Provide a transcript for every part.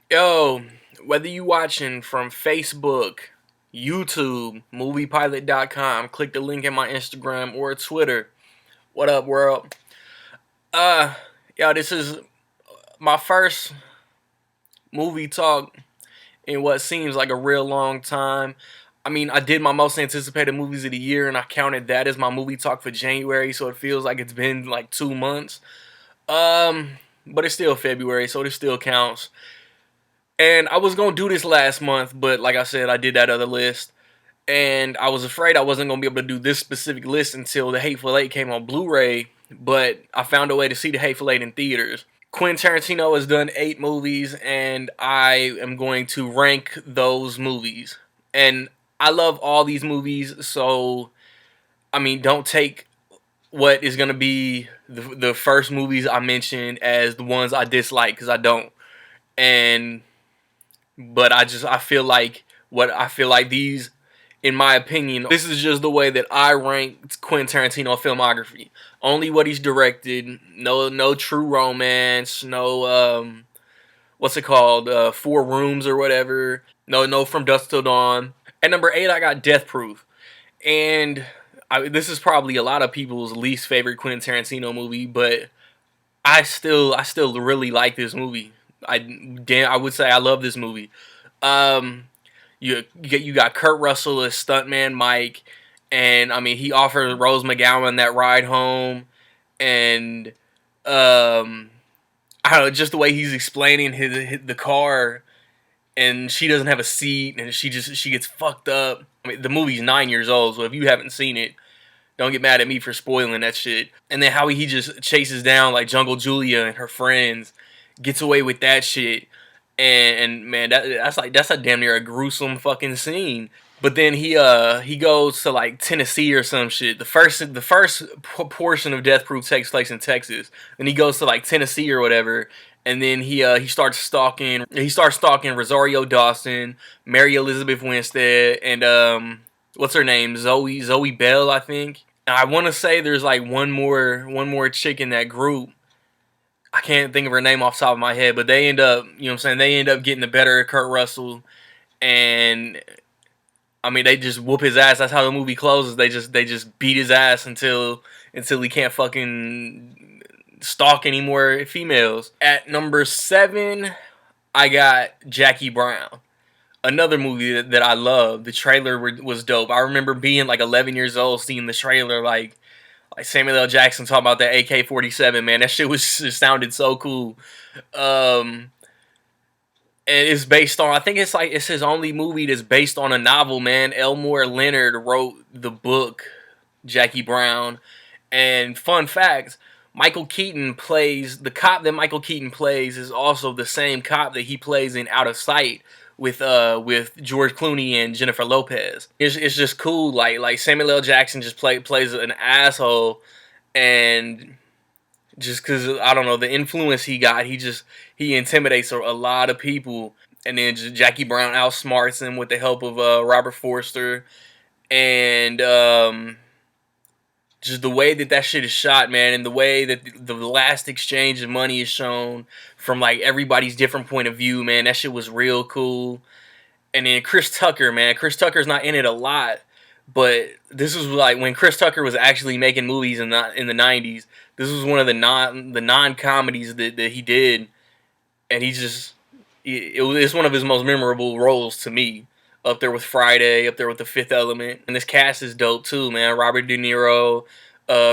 Yo, whether you watching from Facebook, YouTube, moviepilot.com, click the link in my Instagram or Twitter. What up, world? Uh, yo, this is my first movie talk in what seems like a real long time. I mean, I did my most anticipated movies of the year, and I counted that as my movie talk for January, so it feels like it's been like 2 months. Um, but it's still February, so this still counts. And I was gonna do this last month, but like I said, I did that other list. And I was afraid I wasn't gonna be able to do this specific list until The Hateful Eight came on Blu-ray, but I found a way to see The Hateful Eight in theaters. Quentin Tarantino has done 8 movies, and I am going to rank those movies. And I love all these movies, so I mean, don't take what is gonna be the first movies I mentioned as the ones I dislike, because I don't. And but I feel like these, in my opinion, this is just the way that I rank Quentin Tarantino filmography. Only what he's directed. No True Romance. No what's it called? 4 Rooms or whatever. No From Dusk Till Dawn. At number 8, I got Death Proof, and this is probably a lot of people's least favorite Quentin Tarantino movie, but I still really like this movie. I would say I love this movie. Um, you got Kurt Russell as stuntman Mike, and I mean he offers Rose McGowan that ride home, and um, I don't know, just the way he's explaining the car, and she doesn't have a seat, and she gets fucked up. I mean, the movie's 9 years old, so if you haven't seen it, don't get mad at me for spoiling that shit. And then how he just chases down like Jungle Julia and her friends, gets away with that shit. And man, that's a damn near a gruesome fucking scene. But then he goes to like Tennessee or some shit. The first portion of Death Proof takes place in Texas. Then he goes to like Tennessee or whatever. And then he starts stalking. He starts stalking Rosario Dawson, Mary Elizabeth Winstead, and what's her name? Zoe Bell, I think. And I want to say there's like one more chick in that group. I can't think of her name off the top of my head, but they end up, you know what I'm saying, they end up getting the better of Kurt Russell, and I mean they just whoop his ass. That's how the movie closes. They just beat his ass until he can't fucking stalk any more females. At number 7, I got Jackie Brown. Another movie that I love. The trailer was dope. I remember being like 11 years old, seeing the trailer, like Samuel L. Jackson talking about that AK-47. Man, that shit it sounded so cool. Um, and it's based on, I think it's his only movie that's based on a novel. Man, Elmore Leonard wrote the book Jackie Brown. And fun fact, Michael Keaton plays the cop that Michael Keaton plays is also the same cop that he plays in Out of Sight with George Clooney and Jennifer Lopez. It's just cool. Like Samuel L. Jackson just plays an asshole, and just because I don't know the influence he got, he intimidates a lot of people. And then just Jackie Brown outsmarts him with the help of Robert Forster, and just the way that shit is shot, man, and the way that the last exchange of money is shown from like everybody's different point of view, man, that shit was real cool. And then Chris Tucker, man, Chris Tucker's not in it a lot, but this was like when Chris Tucker was actually making movies in the '90s. This was one of the non comedies that he did, and it's one of his most memorable roles to me. Up there with Friday, up there with The Fifth Element, and this cast is dope too, man. Robert De Niro,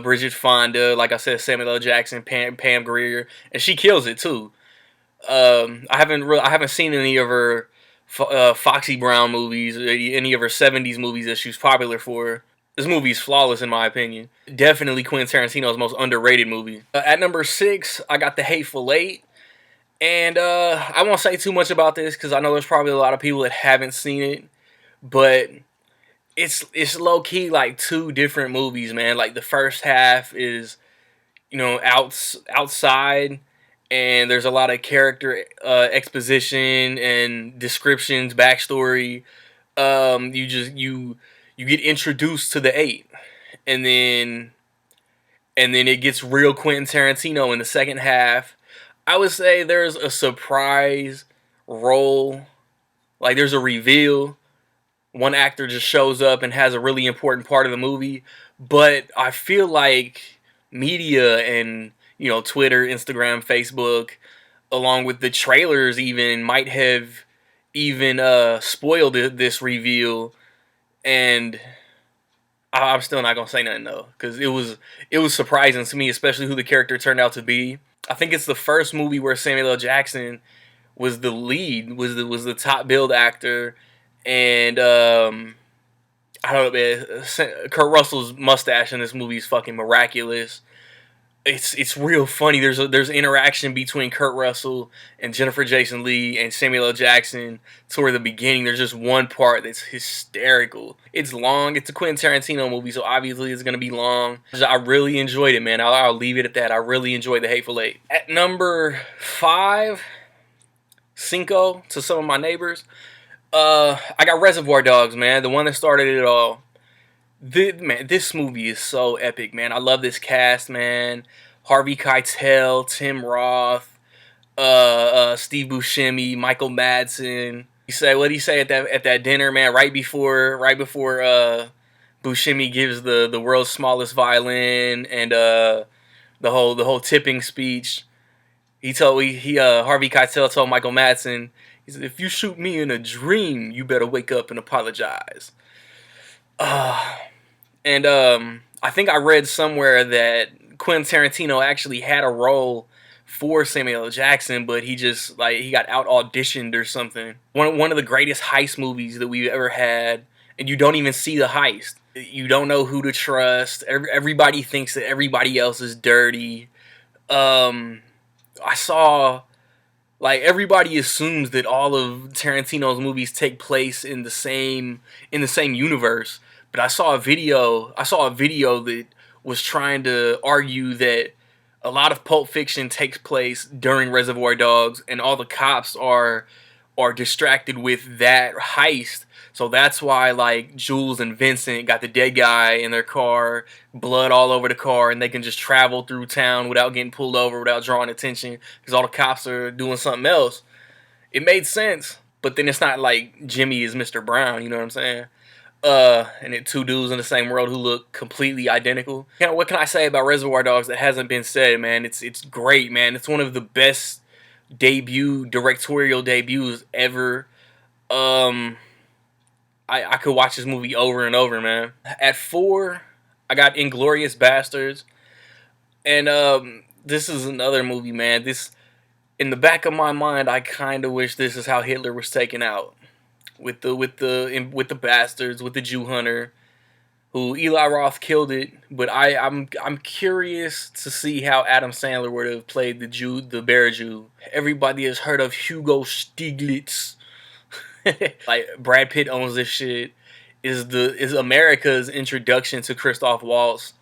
Bridget Fonda, like I said, Samuel L. Jackson, Pam Grier, and she kills it too. I haven't seen any of her Foxy Brown movies, or any of her '70s movies that she was popular for. This movie is flawless in my opinion. Definitely Quentin Tarantino's most underrated movie. At number 6, I got The Hateful Eight. And I won't say too much about this because I know there's probably a lot of people that haven't seen it, but it's low key like two different movies, man. Like the first half is outside, and there's a lot of character exposition and descriptions, backstory. You get introduced to the eight, and then it gets real Quentin Tarantino in the second half. I would say there's a surprise role. Like there's a reveal. One actor just shows up and has a really important part of the movie. But I feel like media and, Twitter, Instagram, Facebook, along with the trailers even, might have even spoiled this reveal. And I'm still not gonna say nothing though, because it was surprising to me, especially who the character turned out to be. I think it's the first movie where Samuel L. Jackson was the lead, was the top billed actor, and I don't know, man. Kurt Russell's mustache in this movie is fucking miraculous. It's real funny. There's interaction between Kurt Russell and Jennifer Jason Leigh and Samuel L. Jackson toward the beginning. There's just one part that's hysterical. It's long. It's a Quentin Tarantino movie, so obviously it's gonna be long. I really enjoyed it, man. I'll leave it at that. I really enjoyed The Hateful Eight. At number 5, Cinco to some of my neighbors. I got Reservoir Dogs, man. The one that started it all. This movie is so epic, man. I love this cast, man. Harvey Keitel, Tim Roth, Steve Buscemi, Michael Madsen. What do you say at that dinner, man? Right before Buscemi gives the world's smallest violin and the whole tipping speech. Harvey Keitel told Michael Madsen, he said, "If you shoot me in a dream, you better wake up and apologize." And I think I read somewhere that Quentin Tarantino actually had a role for Samuel L. Jackson, but he just he got out auditioned or something. One of the greatest heist movies that we've ever had, and you don't even see the heist. You don't know who to trust. Everybody thinks that everybody else is dirty. I saw everybody assumes that all of Tarantino's movies take place in the same universe. But I saw a video that was trying to argue that a lot of Pulp Fiction takes place during Reservoir Dogs, and all the cops are distracted with that heist. So that's why Jules and Vincent got the dead guy in their car, blood all over the car, and they can just travel through town without getting pulled over, without drawing attention, because all the cops are doing something else. It made sense, but then it's not like Jimmy is Mr. Brown, you know what I'm saying? And it two dudes in the same world who look completely identical. What can I say about Reservoir Dogs that hasn't been said, man? It's great, man. It's one of the best directorial debuts ever. I could watch this movie over and over, man. At 4, I got Inglourious Basterds. And this is another movie, man. This, in the back of my mind, I kind of wish this is how Hitler was taken out. With the bastards, with the Jew hunter, who Eli Roth killed it. But I'm curious to see how Adam Sandler would have played the Bear Jew. Everybody has heard of Hugo Stiglitz. Brad Pitt owns this shit. Is America's introduction to Christoph Waltz,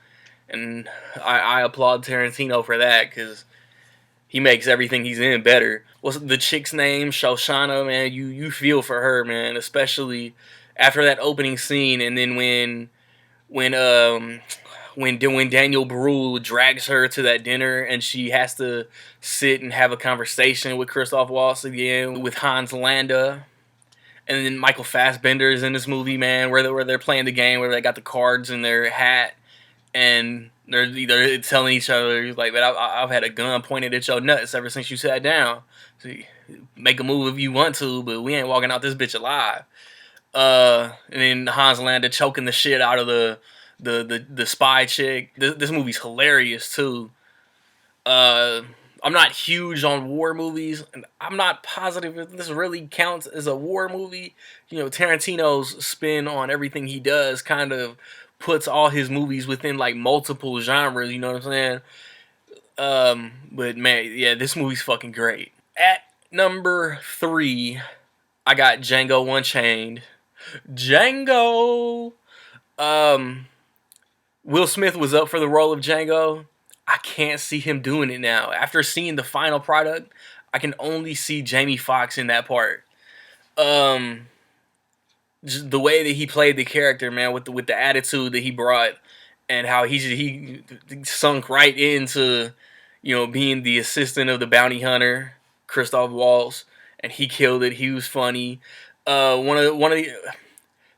and I applaud Tarantino for that, because he makes everything he's in better. What's the chick's name? Shoshana, man. You feel for her, man. Especially after that opening scene, and then when Daniel Brühl drags her to that dinner, and she has to sit and have a conversation with Christoph Waltz again, with Hans Landa. And then Michael Fassbender is in this movie, man, where they're playing the game, where they got the cards in their hat, and they're telling each other, like, "But I've had a gun pointed at your nuts ever since you sat down. So make a move if you want to, but we ain't walking out this bitch alive." And then Hans Landa choking the shit out of the spy chick. This movie's hilarious too. I'm not huge on war movies, and I'm not positive if this really counts as a war movie. Tarantino's spin on everything he does kind of puts all his movies within multiple genres, you know what I'm saying? But man, yeah, this movie's fucking great. At number 3, I got Django Unchained. Django! Will Smith was up for the role of Django. I can't see him doing it now. After seeing the final product, I can only see Jamie Foxx in that part. Just the way that he played the character, man, with the attitude that he brought, and how he sunk right into, being the assistant of the bounty hunter, Christoph Waltz, and he killed it. He was funny. One of the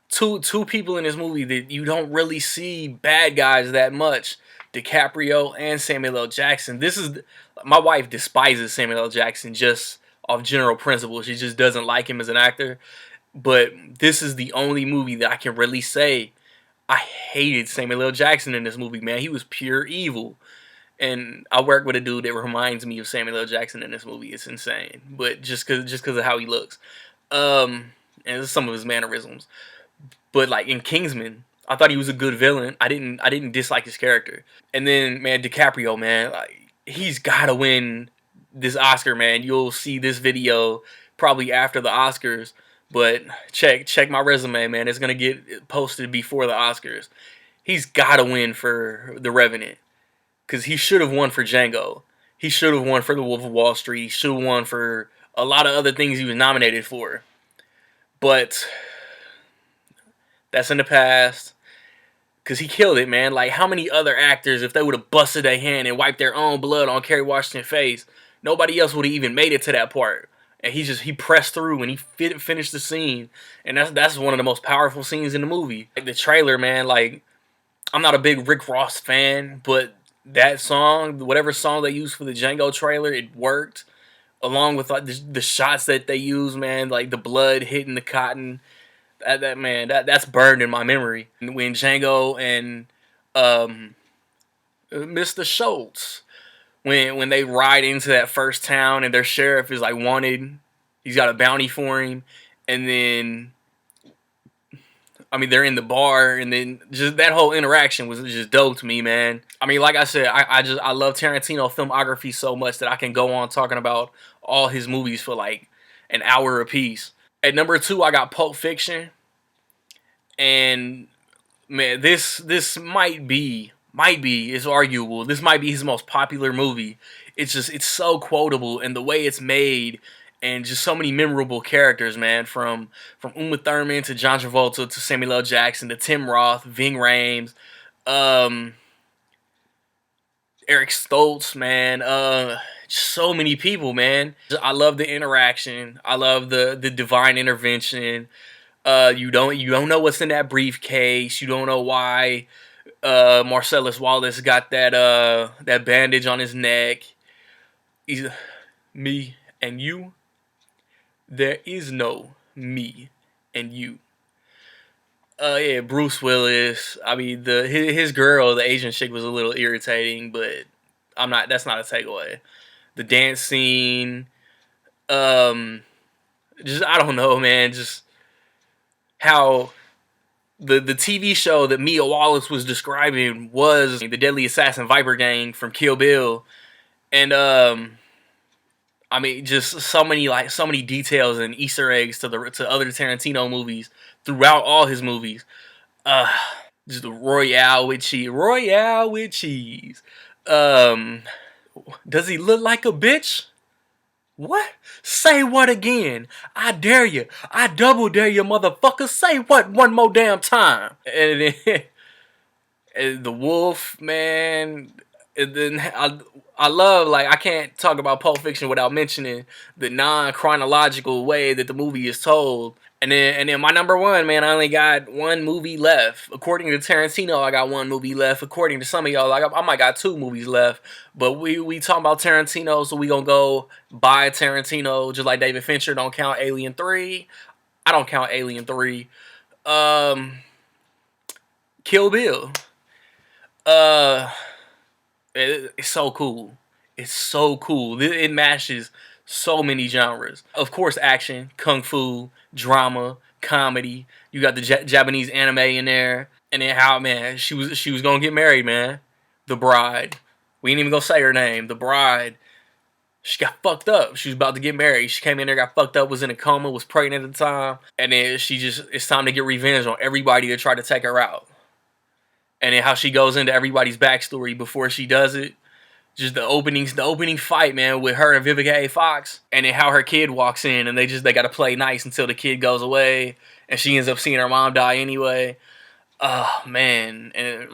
two people in this movie that you don't really see bad guys that much. DiCaprio and Samuel L. Jackson. This is my wife despises Samuel L. Jackson just off general principle. She just doesn't like him as an actor. But this is the only movie that I can really say I hated Samuel L. Jackson in this movie, man. He was pure evil. And I work with a dude that reminds me of Samuel L. Jackson in this movie. It's insane. But just cause of how he looks. And some of his mannerisms. But like in Kingsman, I thought he was a good villain. I didn't dislike his character. And then man, DiCaprio, man, like he's gotta win this Oscar, man. You'll see this video probably after the Oscars. But check my resume, man. It's gonna get posted before the Oscars. He's gotta win for The Revenant. Cause he should have won for Django. He should have won for The Wolf of Wall Street. He should have won for a lot of other things he was nominated for. But that's in the past. Because he killed it, man. Like, how many other actors, if they would have busted their hand and wiped their own blood on Kerry Washington's face, nobody else would have even made it to that part. And he pressed through and he finished the scene. And that's one of the most powerful scenes in the movie. Like, the trailer, man, like, I'm not a big Rick Ross fan, but that song, whatever song they used for the Django trailer, it worked. Along with like the shots that they use, man, like the blood hitting the cotton. That's burned in my memory. When Django and Mr. Schultz, when they ride into that first town and their sheriff is like wanted, he's got a bounty for him, and then I mean they're in the bar, and then just that whole interaction was just dope to me, man. I mean, like I said, I love Tarantino filmography so much that I can go on talking about all his movies for like an hour apiece. At number 2, I got Pulp Fiction. And man, this might be it's arguable. This might be his most popular movie. It's so quotable, and the way it's made, and just so many memorable characters, man. From Uma Thurman to John Travolta to Samuel L. Jackson to Tim Roth, Ving Rhames, Eric Stoltz, man. So many people, man. I love the interaction. I love the divine intervention. You don't know what's in that briefcase. You don't know why Marcellus Wallace got that bandage on his neck. He's me and you. There is no me and you. Yeah, Bruce Willis. I mean, his girl, the Asian chick, was a little irritating, but that's not a takeaway. The dance scene, just I don't know, man. Just how the TV show that Mia Wallace was describing was the Deadly Assassin Viper Gang from Kill Bill, and I mean, just so many details and Easter eggs to other Tarantino movies throughout all his movies. Just the Royale with cheese. Royale with cheese. Does he look like a bitch? What? Say what again? I dare you. I double dare you, motherfucker. Say what one more damn time. And then and the wolf, man. And then I love, like, I can't talk about Pulp Fiction without mentioning the non-chronological way that the movie is told. And then my number 1, man, I only got one movie left. According to Tarantino, I got one movie left. According to some of y'all, I might got 2 movies left. But we talking about Tarantino, so we gonna go buy Tarantino, just like David Fincher don't count Alien 3. I don't count Alien 3. Kill Bill. It's so cool. It's so cool. It mashes so many genres. Of course, action, kung fu, drama, comedy. You got the Japanese anime in there, and then how, man, she was gonna get married, man. The bride. We ain't even gonna say her name. The bride. She got fucked up. She was about to get married. She came in there, got fucked up, was in a coma, was pregnant at the time, and then it's time to get revenge on everybody that tried to take her out. And then how she goes into everybody's backstory before she does it. Just the opening fight, man, with her and Vivica A. Fox. And then how her kid walks in and they got to play nice until the kid goes away. And she ends up seeing her mom die anyway. Oh, man. And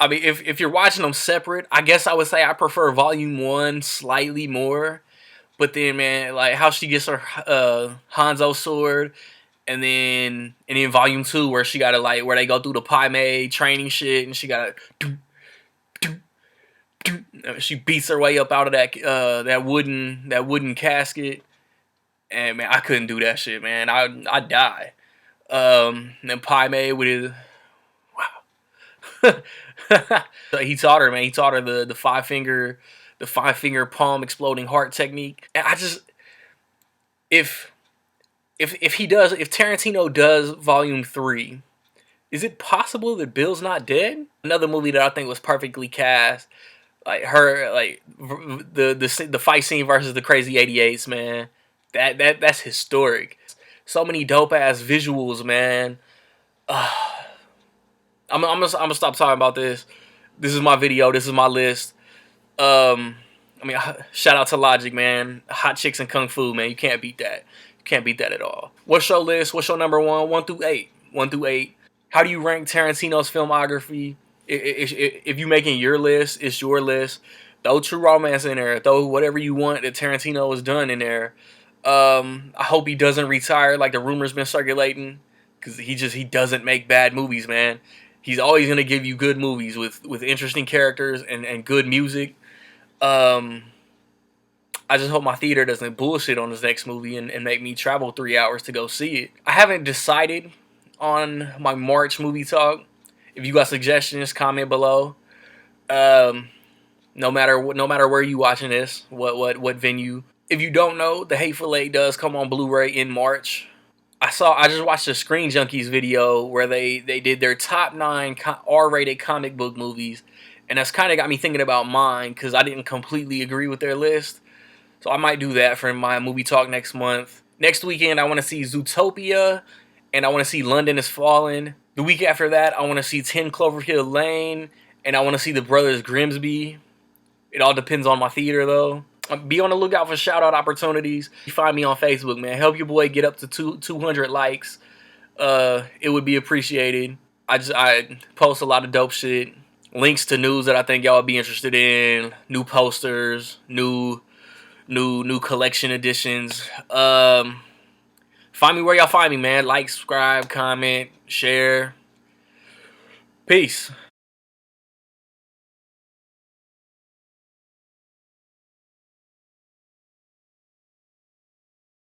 I mean, if you're watching them separate, I guess I would say I prefer Volume 1 slightly more. But then, man, like how she gets her Hanzo sword, and then Volume 2 where she gotta like where they go through the Pai training shit, and she gotta she beats her way up out of that wooden casket, and man, I couldn't do that shit, man. I die. And then Pai with his he taught her, man. He taught her the five finger palm exploding heart technique. And I just if Tarantino does Volume 3, is it possible that Bill's not dead? Another movie that I think was perfectly cast, like her, like the fight scene versus the Crazy 88s, man. That's historic. So many dope ass visuals, man. I'm gonna stop talking about this. This is my video. This is my list. Um, I mean, shout out to Logic, man. Hot chicks and kung fu, man. You can't beat that. You can't beat that at all. What's your list? What's your number one? 1 through 8. 1 through 8. How do you rank Tarantino's filmography? If you making your list, it's your list. Throw True Romance in there. Throw whatever you want that Tarantino has done in there. I hope he doesn't retire like the rumors been circulating, because he doesn't make bad movies, man. He's always gonna give you good movies with interesting characters and good music. Um, I just hope my theater doesn't bullshit on this next movie and make me travel 3 hours to go see it. I haven't decided on my March movie talk. If you got suggestions, comment below. Um, no matter where you watching this, what venue. If you don't know, The Hateful Eight does come on Blu-ray in March. I just watched a Screen Junkies video where they did their top 9 R-rated comic book movies, and that's kind of got me thinking about mine because I didn't completely agree with their list. So I might do that for my movie talk next month. Next weekend, I want to see Zootopia, and I want to see London Is Fallen. The week after that, I want to see 10 Cloverfield Lane, and I want to see The Brothers Grimsby. It all depends on my theater, though. Be on the lookout for shout-out opportunities. You find me on Facebook, man. Help your boy get up to 200 likes. It would be appreciated. I post a lot of dope shit. Links to news that I think y'all would be interested in. New posters. New collection editions. Find me where y'all find me, man. Like, subscribe, comment, share. Peace.